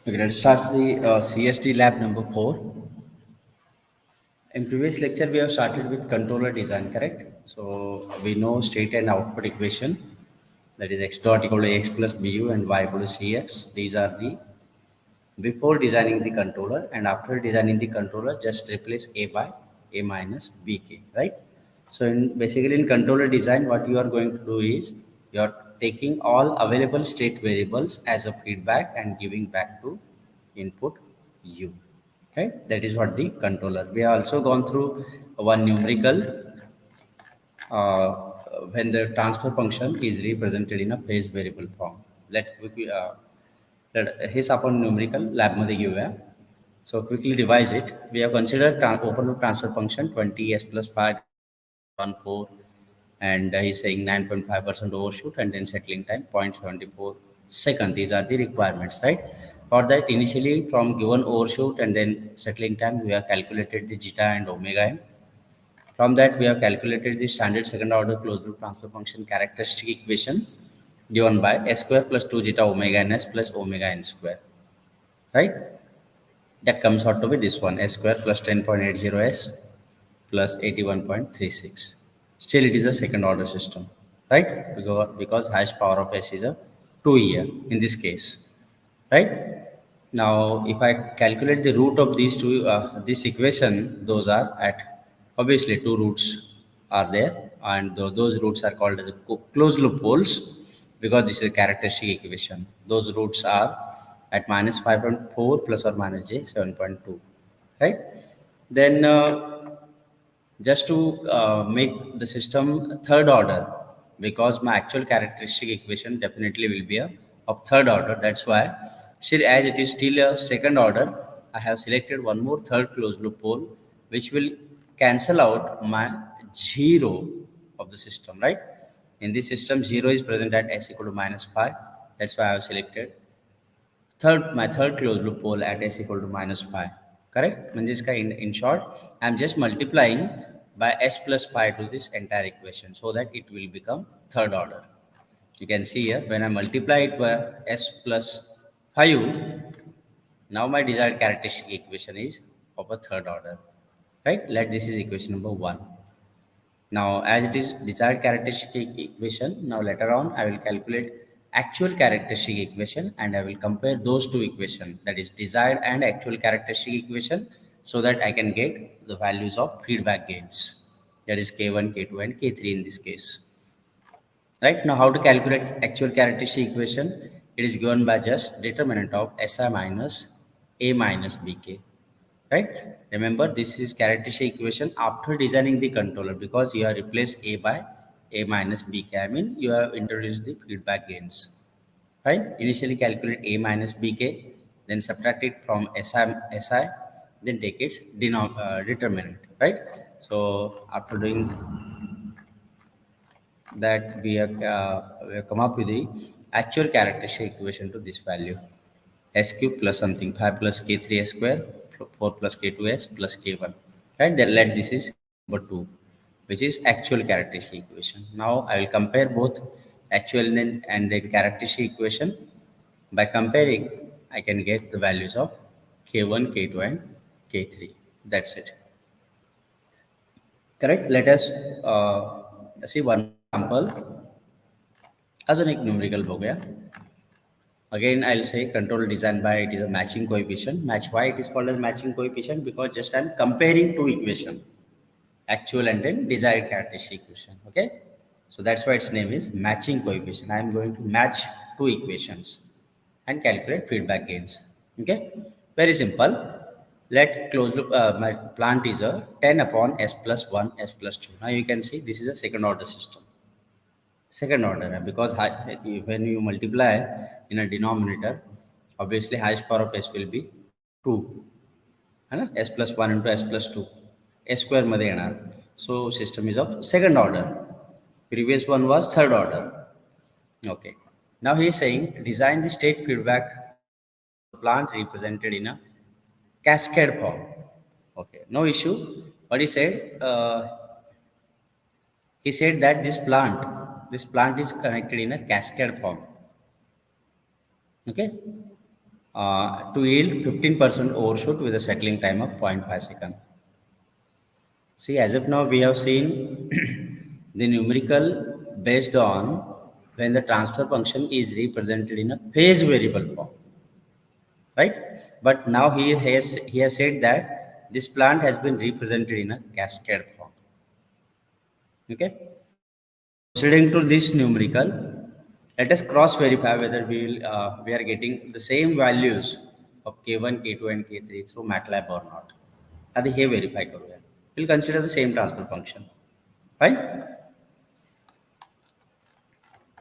Okay, let's start the CSD Lab number 4. In previous lecture, we have started with controller design, correct? So we know state and output equation, that is x dot equal to x plus bu and y equal to cx. These are the before designing the controller, and after designing the controller, just replace a by a minus bk, right? So basically in controller design, what you are going to do is you are taking all available state variables as a feedback and giving back to input u, right? That is what the controller. We have also gone through one numerical uh, when the transfer function is represented in a phase variable form. Heच आपण numerical लॅबमध्ये घेऊया. So quickly revise it. We have considered open loop transfer function 20 s plus 5 1 4, and he's saying 9.5% overshoot and then settling time 0.74 second. These are the requirements, right? For that, initially from given overshoot and then settling time, we have calculated the zeta and omega n. From that, we have calculated the standard second order closed loop transfer function characteristic equation given by s square plus 2 zeta omega n s plus omega n square, right? That comes out to be this one, s square plus 10.80 s plus 81.36. Still, it is a second order system, right? Because highest power of s is a 2 here in this case, right? Now, if I calculate the root of these two, this equation, those are at, obviously two roots are there, and those roots are called as closed loop poles because this is a characteristic equation. Those roots are at minus 5.4 plus or minus j 7.2, right? Then just to make the system third order, because my actual characteristic equation definitely will be of third order. That's why still, as it is still a second order, I have selected one more third closed loop pole which will cancel out my zero of the system, right? In this system, zero is present at s equal to minus 5. That's why I have selected my third closed loop pole at s equal to minus pi, correct? Means in short, I'm just multiplying by s plus pi to this entire equation so that it will become third order. You can see here, when I multiply it by s plus 5, now my desired characteristic equation is of a third order, right? Let this is equation number 1. Now, as it is desired characteristic equation, now later on I will calculate actual characteristic equation and I will compare those two equations, that is desired and actual characteristic equation, so that I can get the values of feedback gains, that is K1, K2 and K3 in this case. Right now, how to calculate actual characteristic equation? It is given by just determinant of Si minus A minus Bk. Right? Remember, this is characteristic equation after designing the controller, because you have replaced A by A minus Bk. I mean, you have introduced the feedback gains. Right? Initially calculate A minus Bk, then subtract it from Si, then take its determinant. Right? So after doing that, we have come up with the actual characteristic equation to this value, s cube plus something 5 plus k3 s square 4 plus k2s plus k1, right? Then let this is number 2, which is actual characteristic equation. Now I will compare both actual and then characteristic equation. By comparing, I can get the values of k1, k2 and k3. That's it, correct? Let us see one more example. अजून एक numerical बघूया. Again, I'll say control design by it is a matching coefficient. Why it is called as matching coefficient? Because just I'm comparing two equation, actual and then desired characteristic equation. Okay, so that's why its name is matching coefficient. I'm going to match two equations and calculate feedback gains. Okay, very simple. Let close loop. My plant is a 10 upon s plus 1 s plus 2. Now you can see this is a second order system. Second order, because when you multiply in a denominator, obviously highest power of s will be 2, है ना? S plus 1 into s plus 2, s square मध्ये येणार. So system is of second order. Previous one was third order. Okay. Now he is saying design the state feedback plant represented in a cascade form. Okay, no issue. But he said that this plant is connected in a cascade form. Okay, to yield 15% overshoot with a settling time of 0.5 seconds. See, as of now, we have seen the numerical based on when the transfer function is represented in a phase variable form, right? But now he has said that this plant has been represented in a cascade form. Okay. So proceeding to this numerical, let us cross verify whether we are getting the same values of K1, K2, and K3 through MATLAB or not. आधी हे verify करूया. We'll consider the same transfer function. Fine.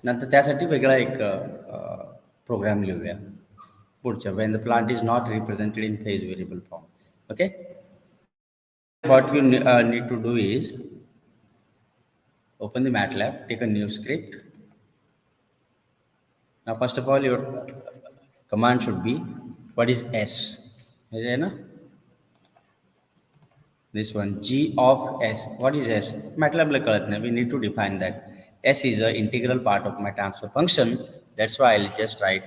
नंतर त्यासाठी वेगळा एक programme लिहूया पुढच्या when the plant is not represented in phase variable form. Okay. What you need to do is open the MATLAB, take a new script. Now, first of all, your command should be what is S? Is it, this one G of S. What is S? MATLAB we need to define that. S is an integral part of my transfer function. That's why I'll just write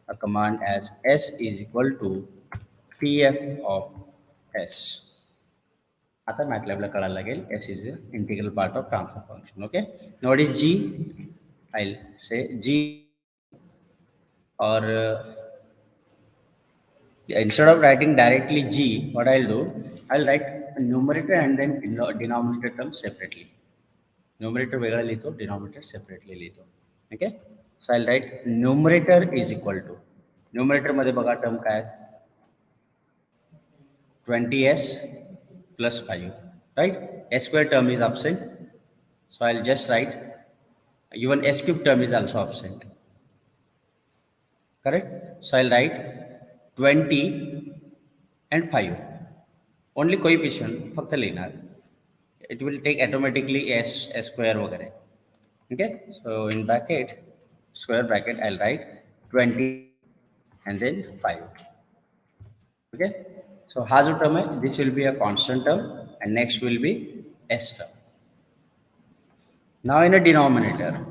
a command as S is equal to TF of S. आता MATLAB कळायला लागेल S is an integral part of transfer function. Okay. Now what is G? I'll say G or instead of writing directly G, what I'll do, I'll write a numerator and then denominator term separately. Numerator वेगळा लिहितो, denominator separately लिहितो. Okay. So I'll write numerator is equal to, numerator मध्ये बघा term काय 20s plus 5, right? S square term is absent, so I'll just write even S cube term is also absent. Correct? So I'll write 20 and 5. Only coefficient फक्त लिहिणार. It will take automatically S square वगैरे. Okay? So in bracket, square bracket, I'll write 20 and then 5. Okay? So हा जो term है, this will be a constant term and next will be S term. Now in a denominator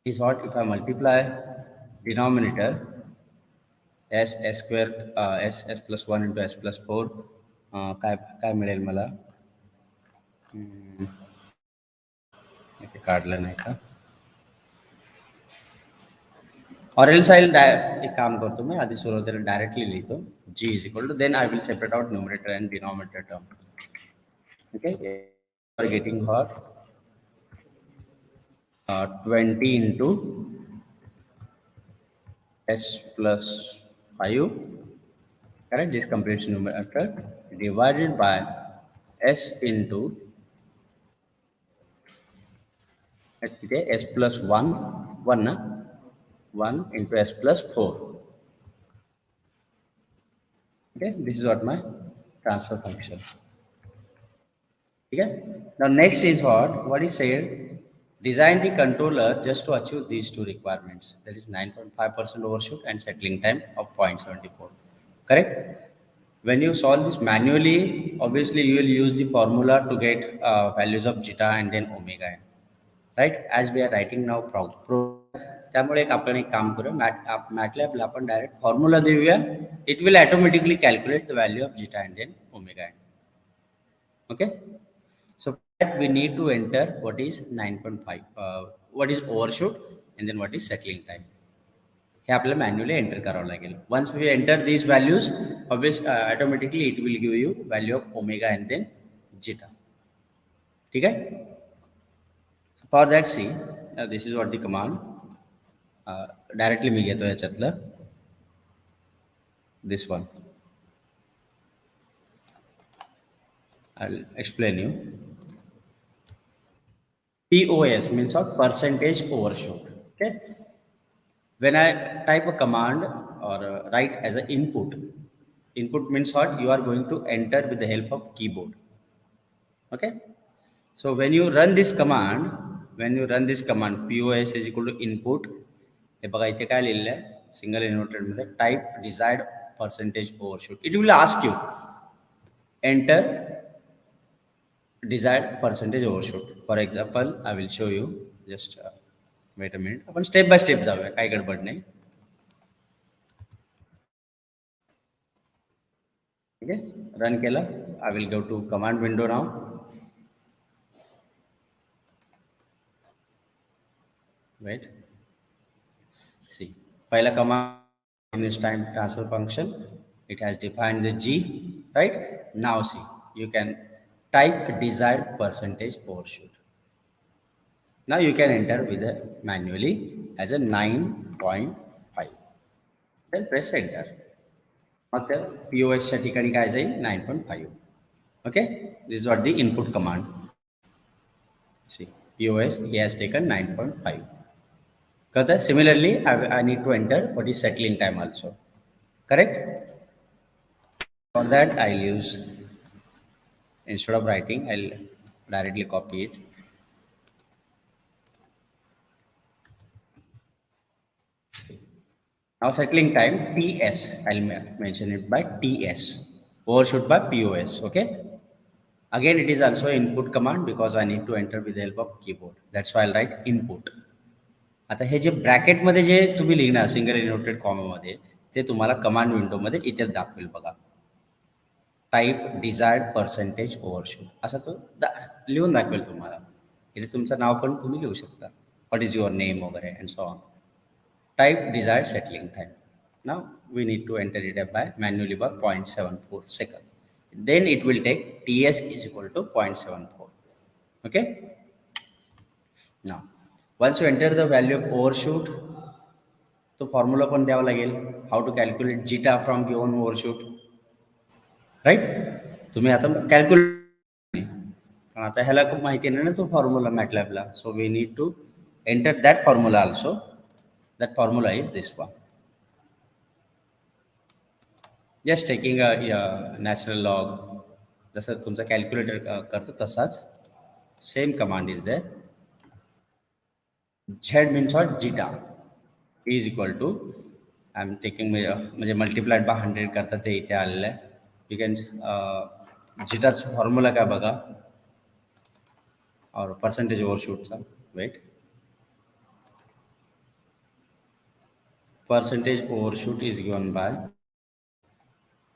is what if I multiply denominator s square s plus 1 into s plus 4 काय मिळेल मला इथे काढलं नाही का or else I'll एक काम करतो मैं आधी सुरुवातीला डायरेक्टली लिहितो g is equal to then I will separate out numerator and denominator term. Okay, we are getting what 20 into s plus 5, correct, this completes numerator divided by s into s plus 1 into s plus 4. Okay, this is what my transfer function. Okay, now next is what is said, design the controller just to achieve these two requirements, that is 9.5% overshoot and settling time of 0.74. Correct? When you solve this manually, obviously you will use the formula to get values of zeta and then omega n, right? As we are writing now त्यामुळे आपण एक काम करू मॅटलॅबला आपण direct formula देऊया, it will automatically calculate the value of zeta and then omega n. Okay, so that we need to enter what is 9.5, what is overshoot and then what is settling time. हे आपल्याला manually enter करावं लागेल. Once we enter these values automatically it will give you value of omega and then zeta. ठीक आहे. For that see this is what the command directly मी घेतो याच्यातलं this one. I'll explain you. POS means of percentage overshoot. Okay. When I type a command or write as an input means what? You are going to enter with the help of keyboard. Okay. So when you run this command, POS is equal to input. हे बघा इथे काय लिहिलेलं आहे single inverted मध्ये type desired percentage overshoot. It will ask you enter desired percentage overshoot. For example, I will show you just a wait a minute, आपण step by step जाऊया, काही गडबड नाही. ठीक आहे, रन केलं. I will go to command window now. Wait, see, पहिला command in its time transfer function, it has defined the G, right? Now see, you can type desired percentage overshoot. Now you can enter with a manually as a 9.5. Then press enter. मग त्या POSच्या ठिकाणी काय जाईल 9.5. Okay, this is what the input command. See, POS he has taken 9.5. Similarly, I need to enter what is settling time also. Correct? For that, I'll use, instead of writing, I'll directly copy it. Now settling time, TS, I'll mention it by TS. Overshoot by POS, okay? Again, it is also input command because I need to enter with the help of keyboard. That's why I'll write input. आता हे जे ब्रॅकेटमध्ये जे तुम्ही लिहिणार single inverted कॉमामध्ये, ते तुम्हाला command विंडोमध्ये इथे दाखवेल बघा. Type desired percentage overshoot असं तो लिहून दाखवेल तुम्हाला. इथे तुमचं नाव पण तुम्ही लिहू शकता, व्हॉट इज युअर नेम वगैरे and so on. Type desired settling time. Now we need to enter it by manually by 0.74 second. Then it will take TS is equal to 0.74. Okay. Now, once you enter the value of overshoot, तो formula पण द्यावा लागेल. How to calculate zeta from given overshoot, right? तुम्ही आता calculate, पण आता ह्याला खूप माहिती नाही ना तो फॉर्म्युला मॅटलॅबला. So we need to enter that formula also. That formula is this one. Just taking a natural log, जसं तुमचा कॅल्क्युलेटर करतो तसाच same command is there. Z means what? Zeta is equal to, I am taking म्हणजे multiplied by 100 करता ते इथे आलेलं आहे. यू कॅन जिटाचा फॉर्म्युला काय बघा, और पर्सेंटेज ओव्हरशूटचा. Wait, percentage overshoot is given by,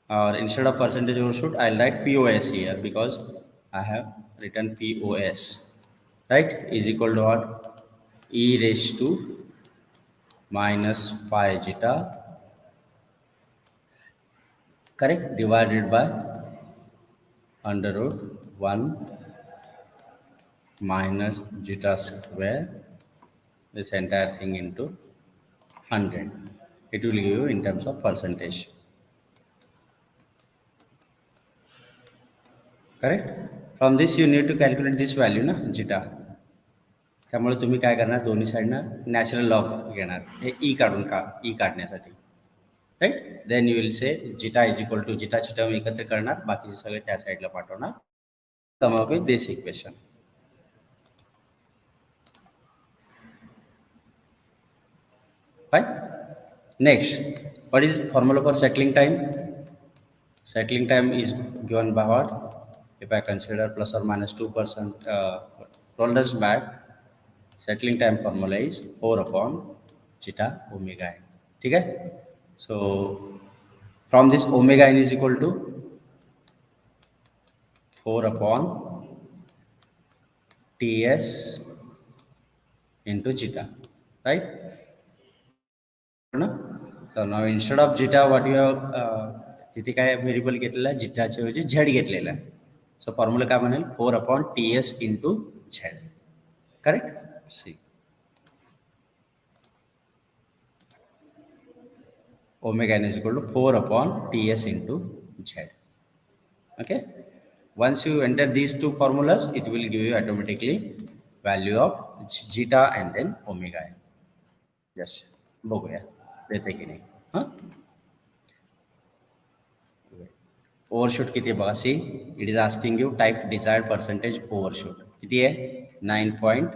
or instead of percentage overshoot I'll write POS here because I have written POS, right? Is equal to what? E raised to minus pi zeta, correct, divided by under root 1 minus zeta square, this entire thing into 100. It will give you in terms of percentage. Correct? From this you need to calculate this value ना zeta. त्यामुळे तुम्ही काय करणार, दोन्ही साईडनं natural log घेणार हे ई काढण्यासाठी, right? Then you will say zeta is equal to, जिटाची टर्म एकत्र करणार, बाकीचे सगळे त्या साईडला पाठवणार. Come up with this equation. Fine. Next, what is formula for settling time? Settling time is given by what? If I consider plus or minus 2% rollers back, settling time formula is 4 upon zeta omega n. ठीक है? So from this omega n is equal to 4 upon Ts into zeta, right? So now instead of zeta, what you have तिथे काय variable घेतलेला आहे, जिटाच्या ऐवजी Z घेतलेला आहे. सो formula काय बनेल, 4 upon TS into Z. Correct? See, omega n is equal to 4 upon TS into Z. Okay. Once you enter these two formulas, it will give you automatically value of zeta and then omega n. Yes, बघूया देते की नाही. हां, overshoot किती आहे बघा. See, it is asking you type desired percentage overshoot किती आहे, 9.5,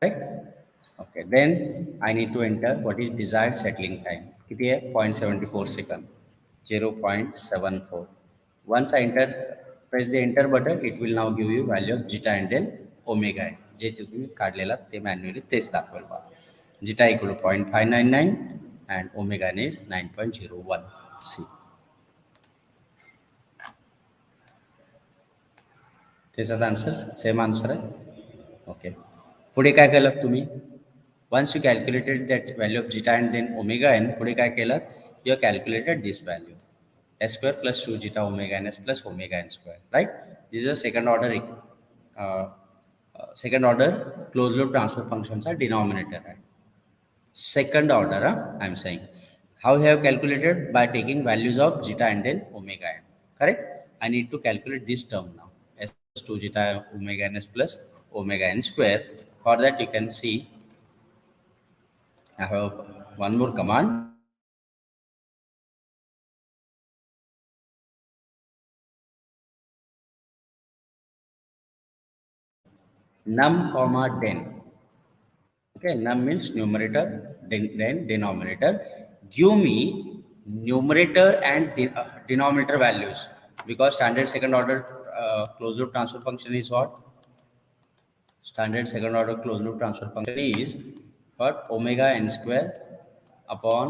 right? Okay, then I need to enter what is desired settling time. किती आहे, 0.74 second, 0.74. Once I enter, press the enter button, it will now give you value of zeta and then omega n. जे तुम्ही काढलेला ते manually तेच दाखवेल बा. Zeta equal to 0.599 and omega N is 9.01 see. त्याचा answer same answer आहे. Okay, पुढे काय केलं तुम्ही? Once you calculated that value of zeta and then omega N, पुढे काय केलं? You have calculated this value S square plus 2 zeta omega N S plus omega N square, right? This is a second order close loop transfer फंक्शनचा denominator आहे. Second order, I am saying. How we have calculated? By taking values of zeta and then omega n. Correct? I need to calculate this term now. S plus 2 zeta omega n s plus omega n square. For that, you can see I have one more command. Num comma den. Okay, num means numerator, then denominator. Give me numerator and denominator values, because standard second order closed loop transfer function is what? Standard second order closed loop transfer function is what? Omega n square upon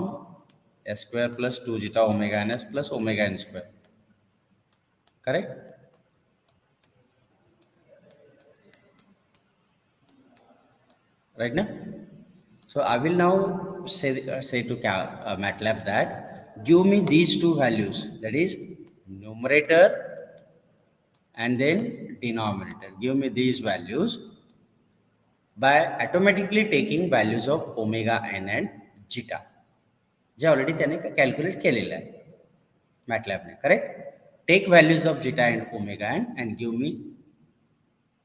s square plus 2 zeta omega n s plus omega n square. Correct? Right now? So I will now say to MATLAB that give me these two values, that is numerator and then denominator. Give me these values by automatically taking values of omega n and zeta, जे already त्याने calculate केलेलं आहे मॅटलॅबने. Correct? Take values of zeta and omega n and give me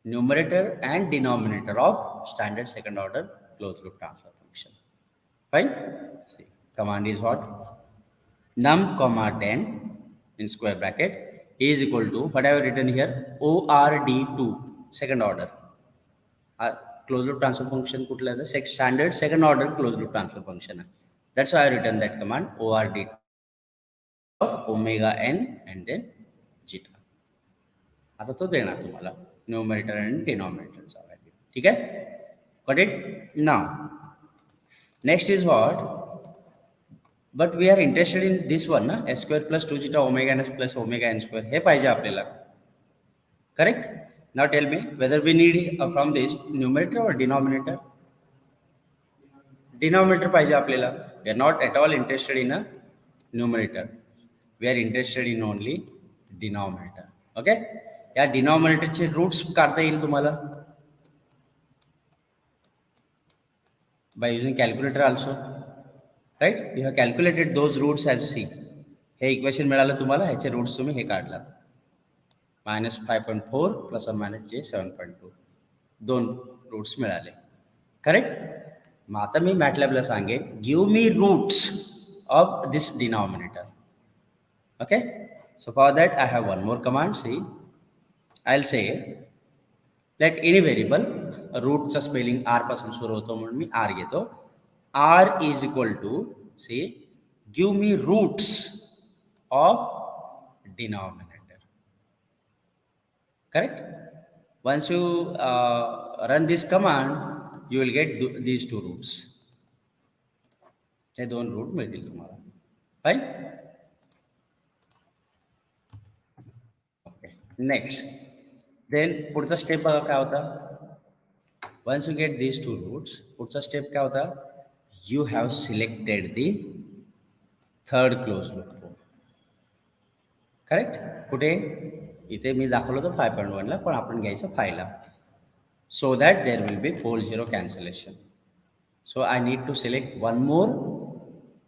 numerator and denominator of standard second order closed loop transfer function. Fine? See, command is what? Num comma 10 in square bracket is equal to what I have written here, ORD2 second order. Closed loop transfer function कुठला आहे? Standard second order closed loop transfer function आहे. That's why I have written that command ORD2 of omega n and then zeta. आता तो देणार तुम्हाला numerator आणि डिनॉमिनेटरचा value. ठीक आहे? Got it? Now next is what? But we are interested in this one ना, S square plus 2 zeta omega N S plus omega N square, हे पाहिजे आपल्याला. Correct? Now tell me whether we need from this numerator or denominator. Denominator पाहिजे आपल्याला. We are not at all interested in a numerator, we are interested in only denominator. Okay? या डिनॉमिनेटरचे roots काढता येईल तुम्हाला bye using calculator also, right? You have calculated those roots as see. हे equation मिळालं तुम्हाला, ह्याचे रूट्स तुम्ही हे काढलात. -5.4 प्लस और मायनस जे 7.2, दोन रूट्स मिळाले. करेक्ट? मग आता मी मॅटलॅबला सांगेन give me roots of this denominator. Okay? So for that I have one more command. See, I'll say let any variable, रूटचा स्पेलिंग आर पासून सुरू होतो म्हणून मी आर घेतो. R is equal to, see, give me roots of denominator. Correct? Once you run this command you will get these two roots. हे दोन root मिळतील तुम्हाला. फाईन? ओके, नेक्स्ट देन पुढचा स्टेप बघा काय होता. Once you get these two roots, पुढचा step काय होता? You have selected the third close loop pole. Correct? कुठे? इथे मी दाखवलं होतं 5.1ला, पण आपण घ्यायचं 5ला, so that there will be pole zero cancellation. So I need to select one more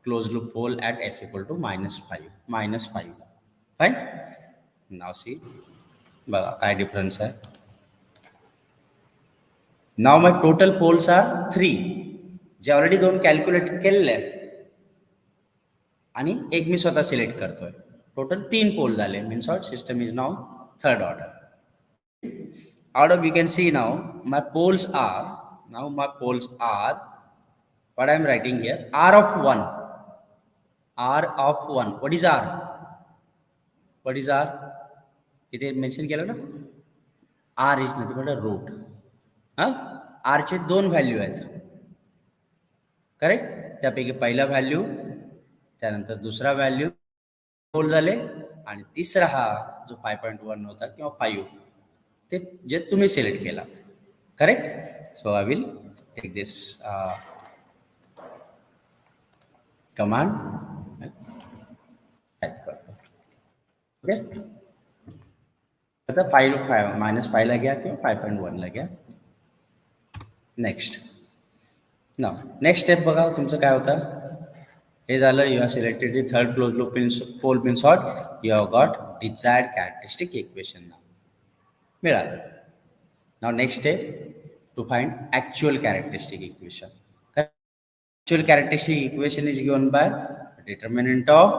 close loop pole at S equal to -5. Fine? Now see, बघा काय डिफरन्स आहे. Now my total poles are 3, जे already दोन calculate केलेले आहेत आणि एक मी स्वतः सिलेक्ट करतोय. टोटल 3 पोल झाले. Means what? System is now third order. Out of you can see now my poles are what I am writing here, r of 1. What is r? इथे मेन्शन केलं ना, r is nothing but a root. हां, आरचे 2 value आहेत. Correct? त्यापैकी पहिला value, त्यानंतर दुसरा value whole झाले आणि तिसरा हा जो 5.1 होता किंवा 5 ते जे तुम्ही सिलेक्ट केला. Correct? So I will take this command type करतो. ओके, आता -5 ला घ्या किंवा 5.1 ला घ्या. नेक्स्ट. ना नेक्स्ट स्टेप बघा तुमचं काय होतं. हे झालं, you have selected the third close loop in pole pin sort, you have got desired characteristic equation मिळालं. Now next step to find actual characteristic equation. Actual characteristic equation is given by determinant of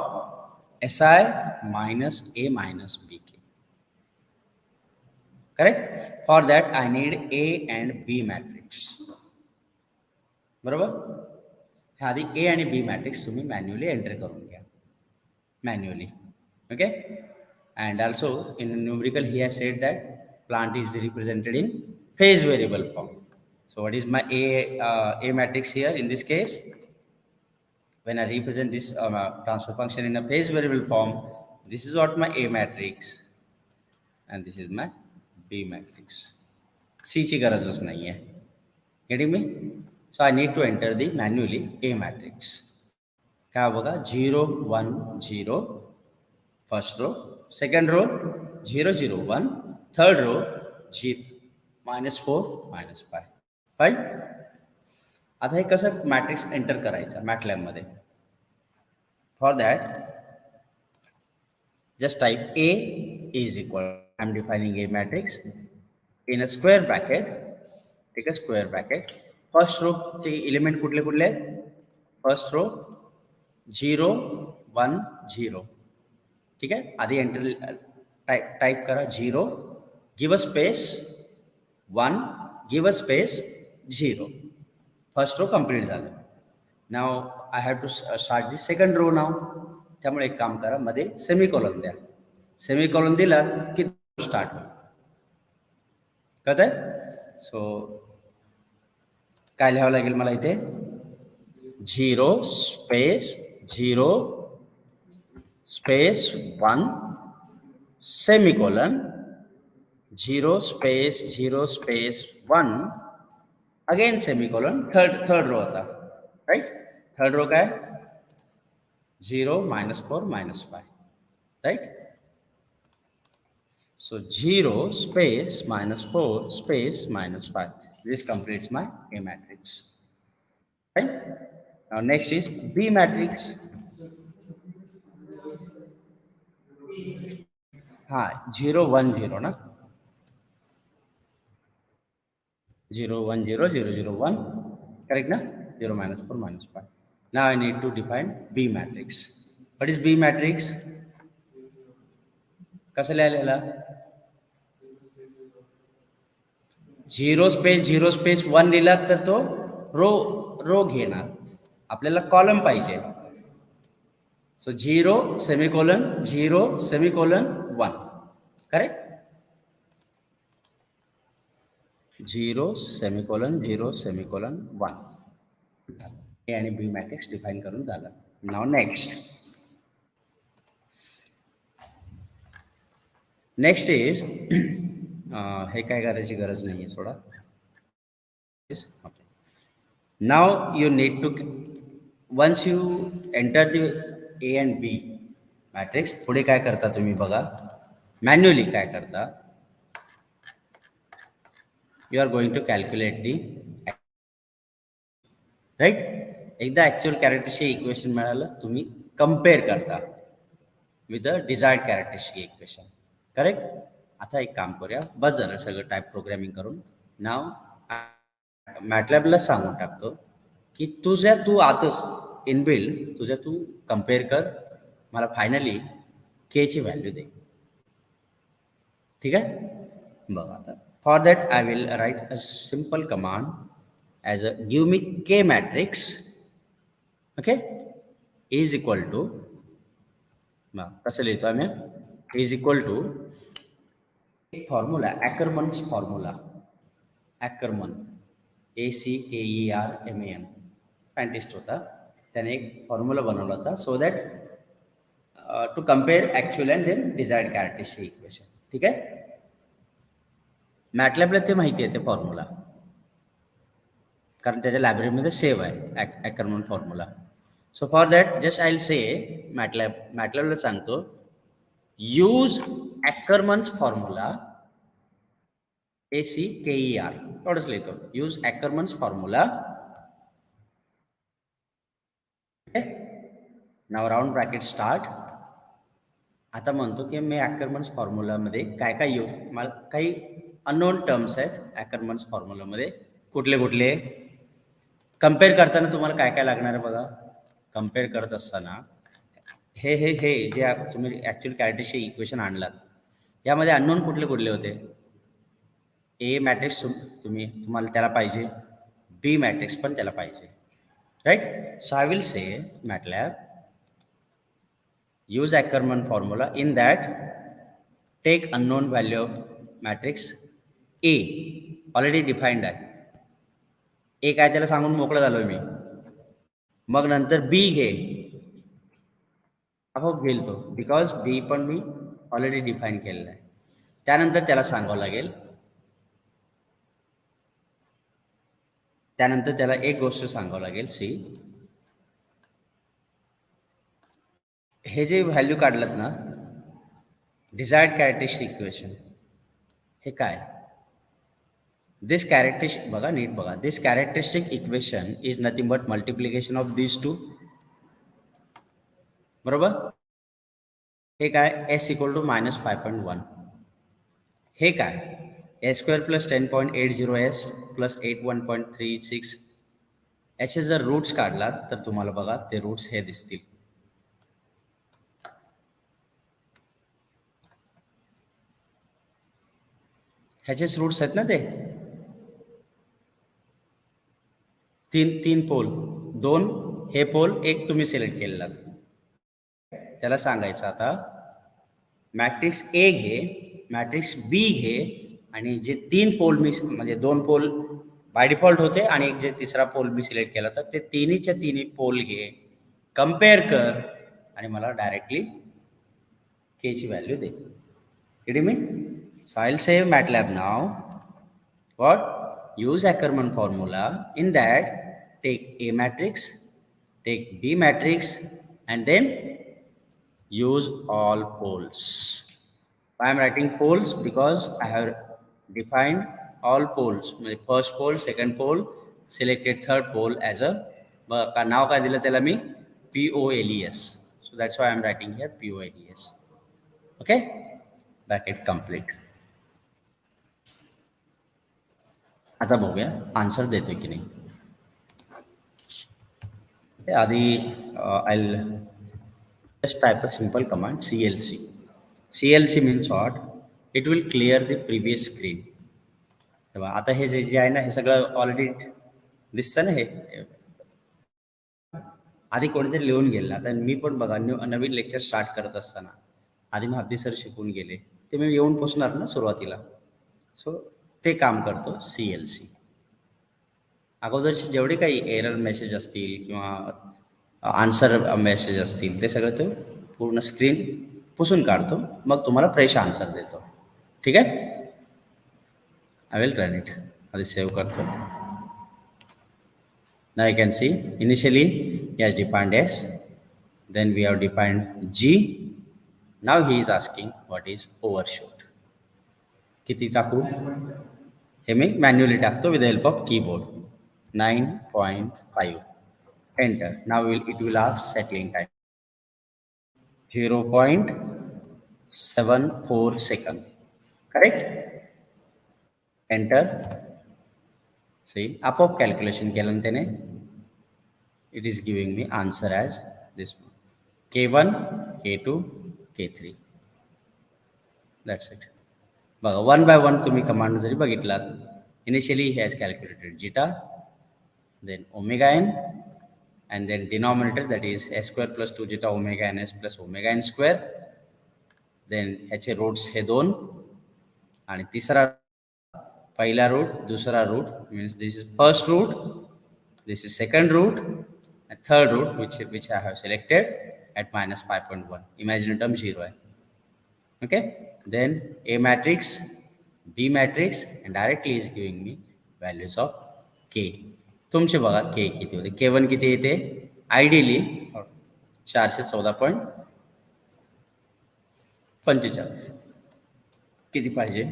Si minus A minus Bk. Correct? For that I need A and B matrix. बरोबर? आधी A आणि B matrix तुम्ही manually enter करून घ्या. Manually. Okay? And also in numerical he has said that plant is represented in phase variable form. So what is my A matrix here in this case? When I represent this transfer function in a phase variable form, this is what my A matrix and this is my B matrix. C ची गरजच नाही आहे. Getting me? So I need to enter the manually A matrix. काय बघा, 0 1 0 first row, second row 0 0 1, third row -4 -5. Right? आता हे कसं matrix enter करायचं MATLAB मध्ये. For that, just type A is equal. I'm defining A matrix in a square bracket. Take a square bracket. First row चे element कुठले कुठले आहेत? First row 0 1 0. ठीक आहे. आधी एंटर टाइप करा 0, give a space 1, give a space 0. First row complete झालं. Now I have to start the second row now. त्यामुळे एक काम करा, मध्ये सेमीकोलन द्या. सेमीकोलन दिला की स्टार्ट होईल. कळत आहे? सो काय लिहावं लागेल मला इथे? 0 space 0 space 1 semicolon 0 space 0 space 1 again semicolon. Third row होता. राइट? थर्ड रो काय? 0 -4 -5. Right? So 0 space -4 space -5. This completes my A matrix. Right? Now next is B matrix. हाँ 0 1 0 ना. 0 1 0 0 0 1. Correct ना? 0 -4 -5. Now I need to define B matrix. What is B matrix? कसं लिहायला? 0 space 0 space 1 लिहिला तर तो रो घेणार. आपल्याला कॉलम पाहिजे. सो 0 semicolon 0 semicolon 1. Correct? 0 semicolon 0 semicolon 1. ए आणि बी मॅट्रिक्स डिफाइन करून झालं. नाव नेक्स्ट इज हे काय करायची गरज नाही आहे सोडा. Now you need to once you enter the A and B matrix, पुढे काय करता तुम्ही बघा. मॅन्युअली काय करता, you are going to calculate the right. एकदा ॲक्च्युअल कॅरेक्टरिस्टिक इक्वेशन मिळालं, तुम्ही कम्पेअर करता with the desired characteristic equation. Correct? आता एक काम करूया, बस झालं सगळं टाईप प्रोग्रामिंग करून. नाव मॅटलॅबला सांगून टाकतो की तू आतच इनबिल्ड तू कम्पेअर कर, मला फायनली के ची व्हॅल्यू दे. ठीक आहे? बघा आता for that I will write a simple command as a give me K matrix. Okay, is equal to, कसं लिहितो आम्ही, is equal to formula, Ackermann's formula. Ackermann, ACKERMAN scientist होता. त्याने एक फॉर्म्युला बनवला होता so that to compare actual and then desired characteristic equation. ठीक आहे. मॅटलॅबला ते माहिती आहे ते फॉर्म्युला, कारण त्याच्या लायब्ररीमध्ये सेव्ह आहे Ackermann formula. So for that just I will say मॅटलॅबला सांगतो यूज ॲकरमन्स फॉर्म्युला ACKER एवढंच लिहितो. Use Ackermann's formula. Now round bracket start. आता म्हणतो की मी ॲकरमन्स फॉर्म्युलामध्ये काय काय येऊ, मला काही अननोन टर्म्स आहेत ॲकरमन्स फॉर्म्युलामध्ये. कुठले कुठले कम्पेअर करताना तुम्हाला काय काय लागणार आहे बघा. कम्पेअर करत असताना हे हे हे जे तुम्ही ॲक्च्युअल कॅरेक्टरिस्टिक इक्वेशन आणलात यामध्ये अननोन कुठले कुठले होते. ए मॅट्रिक्स तुम्हाला त्याला पाहिजे, बी मॅट्रिक्स पण त्याला पाहिजे, right. So I will say MATLAB use Ackermann formula. In that, take unknown value of matrix A, already defined आहे. A काय त्याला सांगून मोकळं झालोय मी. मग नंतर B घे, आपोआप घेईल तो, बिकॉज B पण मी ऑलरेडी डिफाईन केलेलं आहे. त्यानंतर त्याला सांगावं लागेल, त्यानंतर त्याला एक गोष्ट सांगावं लागेल, सी हे जे व्हॅल्यू काढलात ना डिझायर्ड कॅरेक्टरिस्टिक इक्वेशन, हे काय. दिस कॅरेक्टरिस्टिक बघा, नीट बघा. This characteristic equation is nothing but multiplication of this two, बरोबर. हे काय S = -5.1. हे काय S² + 10.80S + 81.36. याचे जर रूट्स काढलात तर तुम्हाला बघा ते रूट्स हे दिसतील. ह्याचेच रूट्स आहेत ना ते. तीन पोल, 2 हे पोल, एक तुम्ही सिलेक्ट केलेला. त्याला सांगायचं आता मॅट्रिक्स ए घे, मॅट्रिक्स बी घे, आणि जे 3 पोल मी म्हणजे 2 पोल बाय डिफॉल्ट होते आणि एक जे तिसरा पोल मी सिलेक्ट केला तर ते तिन्ही पोल घे, कम्पेअर कर आणि मला डायरेक्टली के ची value they. Did you me? So I'll save MATLAB now. What? Use Ackermann formula. In that, take A matrix, take B matrix, and then use all poles. Why I'm writing poles? Because I have defined all poles. My first pole, second pole, selected third pole as a now काय दिलं त्याला मी POLES. So that's why I'm writing here POLES. Okay? Bracket complete. आता बघूया answer देतोय की नाही. आधी आय just type a simple command CLC. CLC means what? It will clear the previous screen. तेव्हा आता हे जे आहे ना हे सगळं ऑलरेडी दिसतं ना. हे आधी कोणीतरी लिहून गेलं. आता मी पण बघा नवीन लेक्चर स्टार्ट करत असताना आधी महाबली सर शिकून गेले ते मी येऊन पोचणार ना सुरुवातीला. सो ते काम करतो CLC. अगोदरचे जेवढे काही एरर मेसेज असतील किंवा आन्सर मेसेज असतील ते सगळं तो पूर्ण स्क्रीन पुसून काढतो, मग तुम्हाला फ्रेश आन्सर देतो. ठीक आहे. I will run it. आधी सेव्ह करतो. Now you can see initially he has defined S, then we have defined G. Now he is asking what is overshoot. किती टाकू हे मी मॅन्युअली टाकतो with the help of keyboard. 9.5. Enter. Now it will ask settling time 0.74 second. Correct? Enter. See, आपोआप calculation केलं त्याने. It is giving me answer as this one. K1, K2, K3. That's it. बघा 1 by 1 तुम्ही command जरी बघितलात. Initially he has calculated zeta, then omega n, and then denominator that is S² + 2 zeta omega ns plus omega n square. Then ह्याचे roots हे 2 आणि तिसरा पहिला root, दूसरा root, means this is first root, this is second root, and third root which I have selected at minus 5.1. Imaginary term 0 है. Okay, then A matrix, B matrix, and directly is giving me values of K. तुमचे बघा K किती होते, K1 किती येते, ideally 414.45 किती पाहिजे,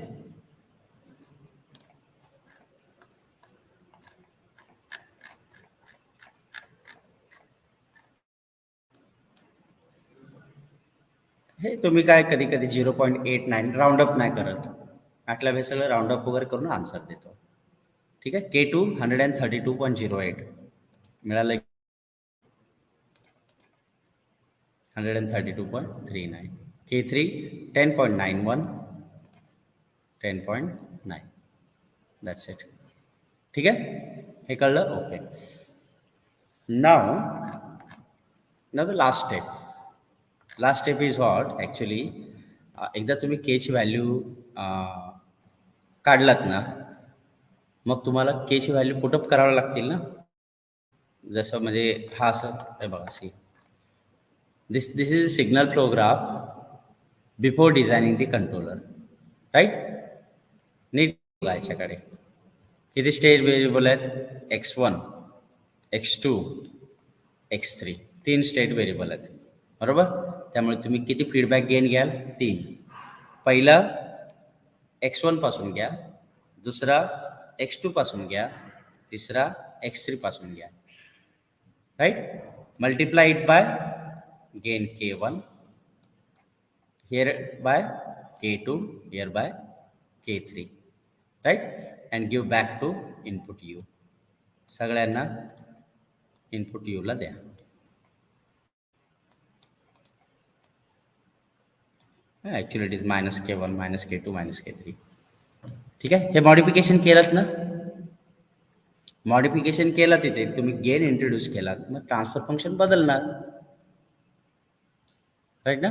हे तुम्ही काय कधी कधी 0.89 राऊंडअप नाही करत, आपल्या हे सगळं राऊंडअप वगैरे करून आन्सर देतो. ठीक आहे. K2 132.08 मिळालं, 132.39, K3 10.91, 10.9. That's it. ठीक आहे, हे कळलं. Okay. Now the last step. Last step is what actually, एकदा तुम्ही केची व्हॅल्यू काढलात ना, मग तुम्हाला केची व्हॅल्यू पुटअप करावं लागतील ना. जसं म्हणजे हा असं हे बघा, सी this is a signal flow graph before designing the controller, right? नीट याच्याकडे किती स्टेज व्हेरिएबल आहेत, x1, x2, x3, 3 state variable आहेत, बरोबर. त्यामुळे तुम्ही किती फीडबॅक गेन घ्याल, 3. पहिला x1 पासून घ्या, दुसरा x2 पासून घ्या, तिसरा x3 पासून घ्या, right. Multiply it by gain K1, here by K2, here by K3, right, and give back to input U. सगळ्यांना इनपुट U ला द्या. Actually it is minus K1, minus K2, minus K3. ठीक आहे. हे modification केलं ना, modification केलं तिथे तुम्ही gain introduce केलात, मग ट्रान्सफर फंक्शन बदलणार, राईट ना.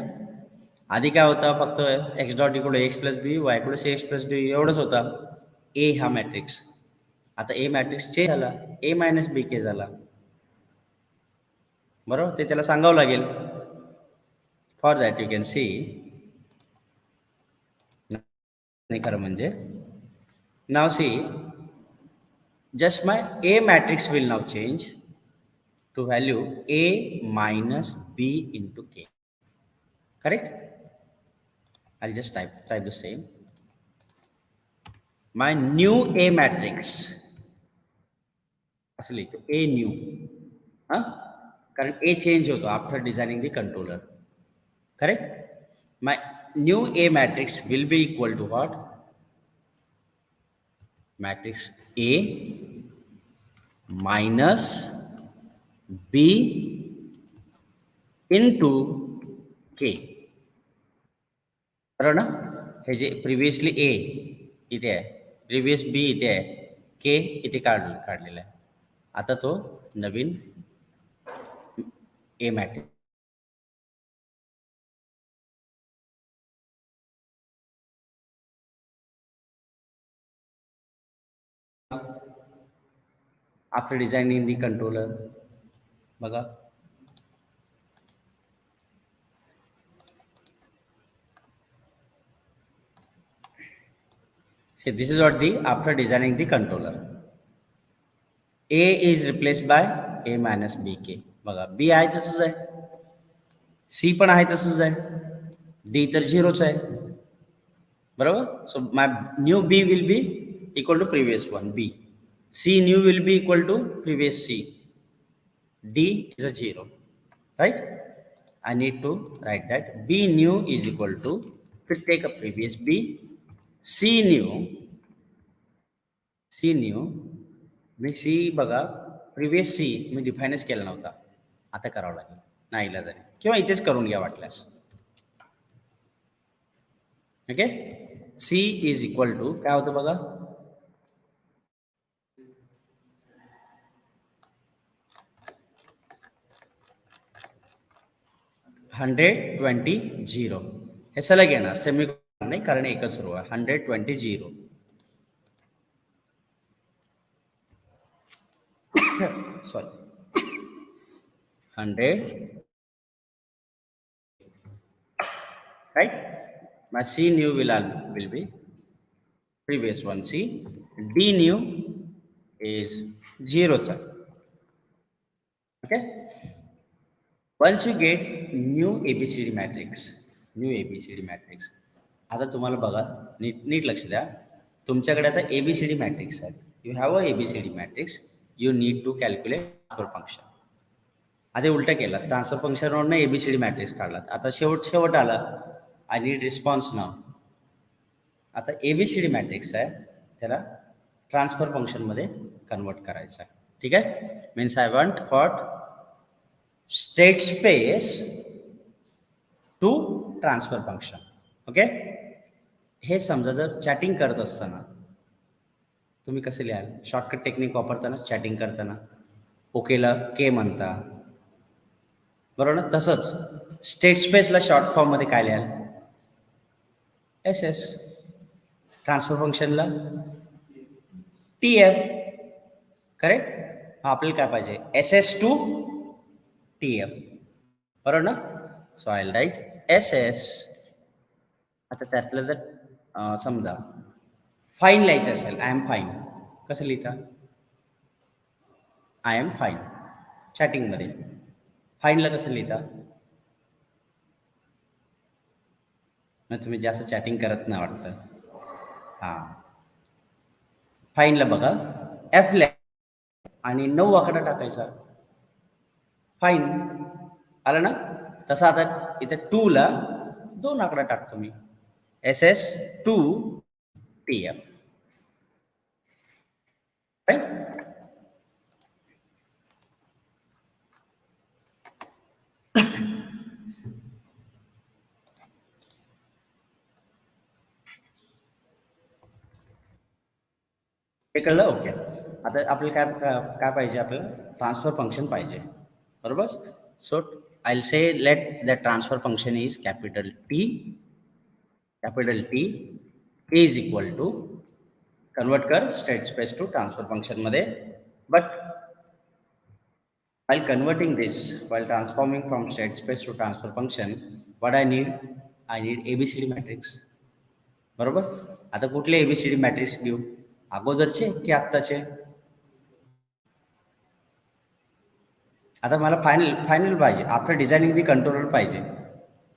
आधी काय होता, फक्त X dot equal X plus B, Y equal C X plus D एवढंच होता. ए हा मॅट्रिक्स, आता ए मॅट्रिक्स चेंज झाला, ए मायनस बी के झाला, बरोबर. ते त्याला सांगावं लागेल. For that you can see, नाही खरं म्हणजे now see, just my A matrix will now change to value A minus B into K. Correct? I'll just type the same. My new A matrix. Actually, A new. Correct? A change होतो after designing the controller. Correct? My new A matrix will be equal to what? Matrix A minus B into K. बरोबर ना. हे जे previously ए इथे आहे, previous B इथे आहे, के इथे काढलेला आहे. आता तो नवीन A matrix after designing the controller. बघा, see this is what the after designing the controller. A is replaced by A minus BK. बघा, B आहे तसंच आहे, C पण आहे तसंच आहे, D तर 0च आहे, बरोबर. So my new B will be equal to previous one B. C new will be equal to previous C. D is a 0, right? I need to write that B new is equal to, we'll take a previous B, C new मी सी बघा, previous सी मी डिफाईनच केला नव्हता, आता करावं लागेल, नाही इला जाईल, किंवा इथेच करून घ्या वाटल्यास. Okay. C is equal to काय होतं बघा, हंड्रेड 120. हे सलग येणार, सेमी नाही, कारण एकच रो आहे. 120. sorry, 100, right? My C new will be previous one. C D new is 0, sir. Okay. Once you get new ABCD matrix, new ABCD matrix, आता तुम्हाला बघा, नीट नीट लक्ष द्या. तुमच्याकडे आता ABCD मॅट्रिक्स आहेत. You have a ABCD matrix. You need to calculate transfer function. आधी उलटं केलं, ट्रान्सफर फंक्शनवरनं ABCD मॅट्रिक्स काढलात. आता शेवट आला, आय नीड रिस्पॉन्स नाव. आता ABCD मॅट्रिक्स आहे, त्याला ट्रान्सफर फंक्शनमध्ये कन्वर्ट करायचं आहे. ठीक आहे. Means I want what state space to transfer function. Okay. हे समजा जर चॅटिंग करत असताना तुम्ही कसे लिहाल, शॉर्टकट टेक्निक वापरताना चॅटिंग करताना ओकेला के म्हणता, बरोबर ना. तसंच स्टेट स्पेसला शॉर्ट फॉर्ममध्ये काय लिहाल, एस एस. ट्रान्सफर फंक्शनला टी एफ. करेक्ट. आपल्याला काय पाहिजे, S S to T F, बरोबर ना. So I write S S. आता त्यातलं जर समजा फाईन लिहायचं असेल, आय एम फाईन, कसं लिहिता, आय एम फाईन. चॅटिंगमध्ये फाईनला कसं लिहिता, मग तुम्ही जास्त चॅटिंग करत नाही वाटतं. हां, फाईनला बघा एफ आणि 9 आकडा टाकायचा, फाईन. आलं ना. तसं आता इथं 2ला 2 आकडा टाकतो मी, S S to T F. Right. हे कळलं. ओके. आता आपल्याला काय पाहिजे, आपल्याला ट्रान्सफर फंक्शन पाहिजे, बरोबर. So I say let the transfer function is capital T is equal to, convert कर स्टेट स्पेस टू ट्रान्सफर फंक्शनमध्ये. But while converting this, while transforming from state space to transfer function, what I need ABCD matrix. बरोबर. आता कुठले ABCD matrix घेऊ, अगोदरचे की आत्ताचे. आता मला फायनल पाहिजे, आफ्टर डिझायनिंग दी कंट्रोलर पाहिजे.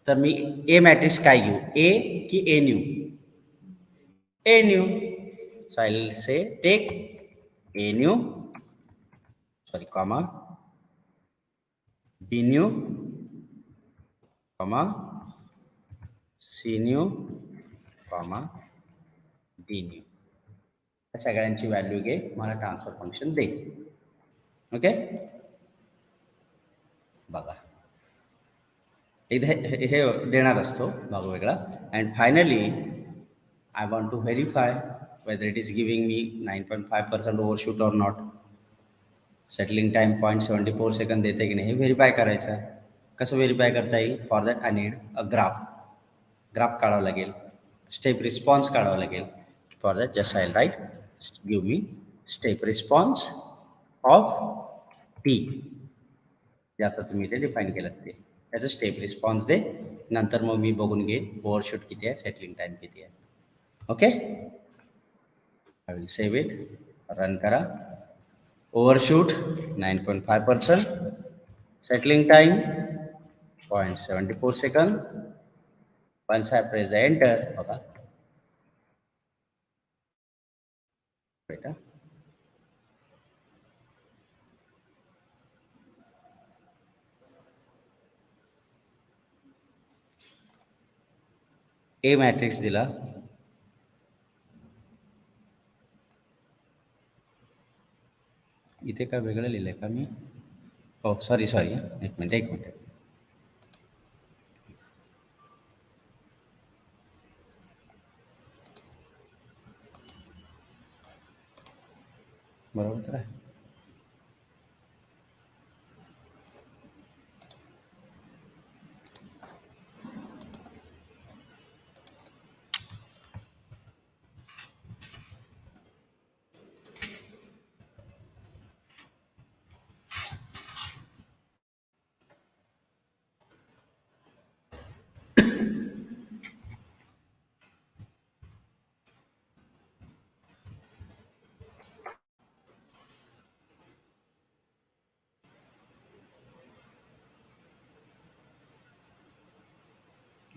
तर मी ए मॅट्रिक्स काय घेऊ, ए की A new, A new. So I will say take A new, sorry, comma, B new, comma, C new, comma, D new. या सगळ्यांची व्हॅल्यू घे, मला ट्रान्सफर फंक्शन दे. Okay. बघा, इथे हे देणार असतो भाग वेगळा. And finally I want to verify whether it is giving me 9.5% overshoot or not. Settling time 0.74 second देते की नाही हे व्हेरीफाय करायचं आहे. कसं व्हेरीफाय करता येईल, for that I need a graph काढावं लागेल, स्टेप रिस्पॉन्स काढावं लागेल. For that just I write give me step response of T, जे आता तुम्ही इथे डिफाईन केलं ते, त्याचं स्टेप रिस्पॉन्स दे. नंतर मग मी बघून घेईन ओव्हरशूट किती आहे, सेटलिंग टाईम किती आहे. Okay. I will save it, run करा. Overshoot 9.5%, settling time 0.74 second. Once I press the enter, बघा बेटा, ए मॅट्रिक्स दिला, इथे काय वेगळं लिहिलंय का मी, हो सॉरी एक मिनिट. बरोबर तर आहे.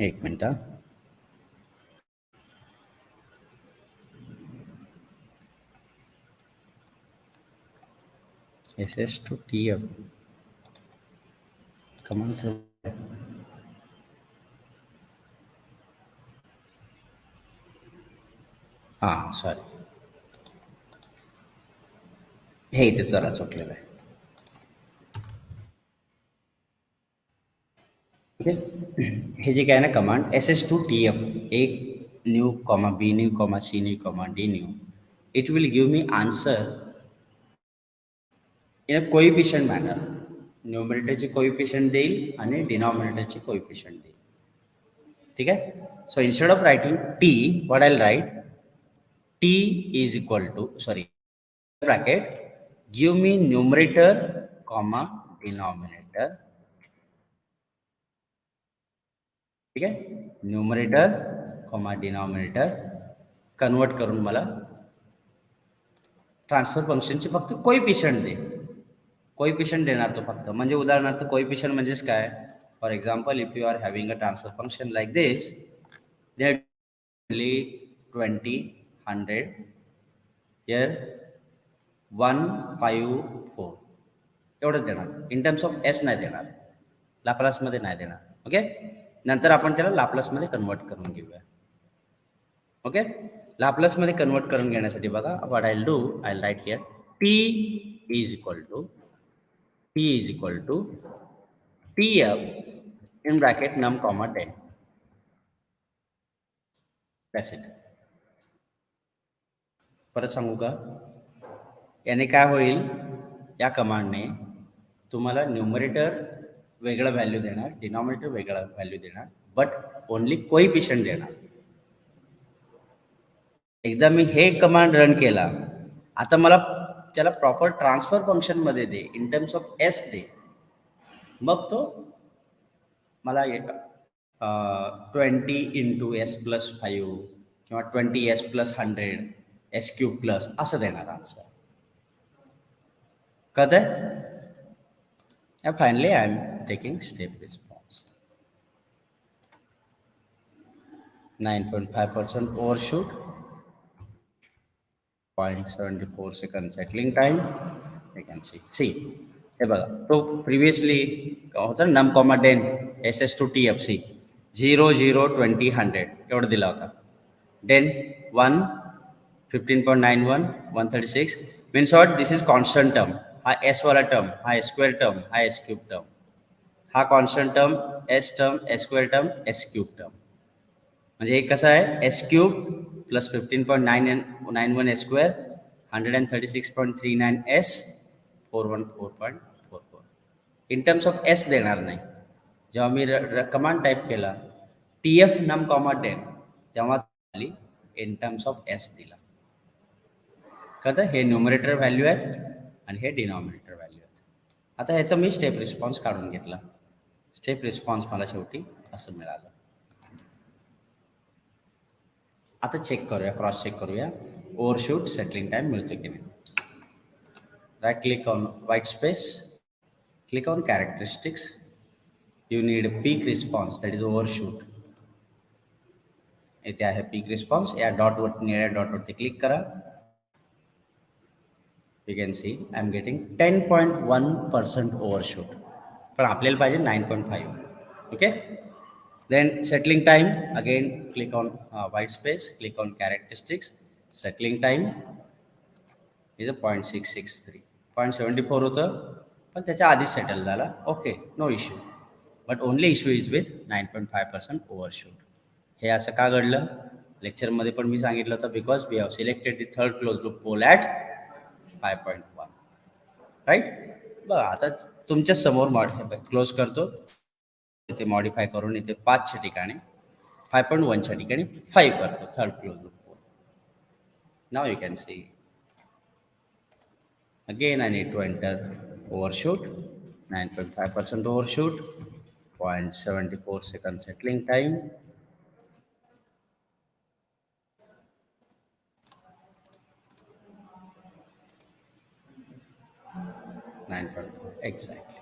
एक मिनट हा. SS to TF कमांड हां सॉरी हे इथे जरा चुकलेलं आहे. ठीक आहे. हे जे काय ना command SS2TF A new comma B new comma C new comma D new it will give me answer in a coefficient manner. न्यूमरेटरचे कोइफिशियंट देईल आणि डिनॉमिनेटरचे कोइफिशियंट देईल. ठीक आहे. So instead of writing T what I write T is equal to sorry bracket give me numerator comma denominator. ठीक आहे. Numerator comma denominator convert करून मला ट्रान्सफर फंक्शनचे फक्त कोइफिशियंट दे. कोइफिशियंट देणार तो फक्त. म्हणजे उदाहरणार्थ कोइफिशियंट म्हणजेच काय. For example if you are having a transfer function like this that 20 100 here 154 एवढंच देणार. इन टर्म्स ऑफ एस नाही देणार, लाप्लासमध्ये नाही देणार. ओके. नंतर आपण त्याला लाप्लासमध्ये कन्वर्ट करून घेऊया. ओके. लाप्लासमध्ये कन्वर्ट करून घेण्यासाठी बघा what I do I write here T is equal to T F in bracket num comma 10. That's it. परत सांगू का. याने काय होईल या कमांडने तुम्हाला न्यूमरेटर वेगळं व्हॅल्यू देणार, डिनॉमिनेटर वेगळा व्हॅल्यू देणार, बट ओनली कोइफिशियंट देणार. एकदा मी हे कमांड रन केला, आता मला त्याला प्रॉपर ट्रान्सफर फंक्शनमध्ये दे, इन टर्म्स ऑफ एस दे, मग तो मला 20 इंटू एस प्लस 5 किंवा 20 S plus 100 S cube plus असं देणार आन्सर. कळत आहे. Finally I am taking step response. 9.5% overshoot, 0.74 seconds settling time. You can see हे बघा तो प्रिव्हियसली होता नम कॉमा 10 SS2TF 0 0 20 100 एवढं दिला होता. 10 1 15.91 136 means what this is constant term. हा एस वाला टर्म, हा स्क्वेअर टर्म, हा एस क्यूब टर्म, हा constant term S square term S cube term. म्हणजे एक कसं आहे S cube plus 15.91 S square 136.39 S 414.44. In terms of S देणार नाही. जेव्हा मी कमांड टाईप केला टी एफ नम कॉमा 10 तेव्हा इन टर्म्स ऑफ एस दिला. कळतं. हे न्यूमरेटर व्हॅल्यू आहेत आणि हे डिनॉमिनेटर व्हॅल्यू आहेत. आता ह्याचा मी स्टेप रिस्पॉन्स काढून घेतला. स्टेप रिस्पॉन्स मला शेवटी असं मिळालं. आता चेक करूया, क्रॉस चेक करूया ओव्हरशूट सेटलिंग टाइम मिळतो की नाही. Right click on white space, click on characteristics. You need peak response that is overshoot. इथे आहे पीक रिस्पॉन्स. या डॉटवर निळ्या डॉटवरती क्लिक करा. You can see I am getting 10.1% overshoot, पण आपल्याला पाहिजे 9.5. Okay. Then settling time, again click on white space, click on characteristics. Settling time is a 0.663. 0.74 होतं, पण त्याच्या आधीच सेटल झाला. Okay, no issue. But only issue is with 9.5% overshoot. हे असं का घडलं लेक्चरमध्ये पण मी सांगितलं होतं. Because we have selected the third close loop pole at 5.1. Right. बघा आता तुमच्या समोर क्लोज करतो. इथे मॉडिफाय करून इथे 5च्या ठिकाणी 5.1च्या ठिकाणी 5 करतो. Third close loop pole. Now you can see again I need to enter overshoot. 9.5% overshoot, 0.74 second settling time. Exactly.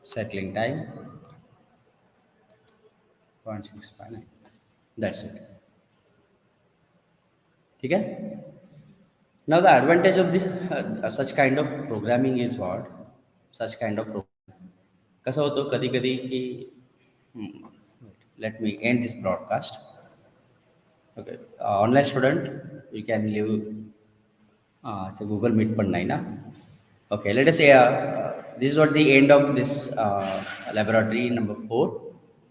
Settling time 0.659. That's it. Okay. Now the advantage of this such kind of programming is what? Such kind of कसं होतं कधी कधी की let me end this broadcast. Okay, online student you can leave the Google Meet पण नाही ना. Okay, let us say this is what the end of this laboratory number 4,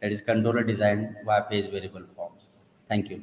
that is controller design via page variable form. Thank you.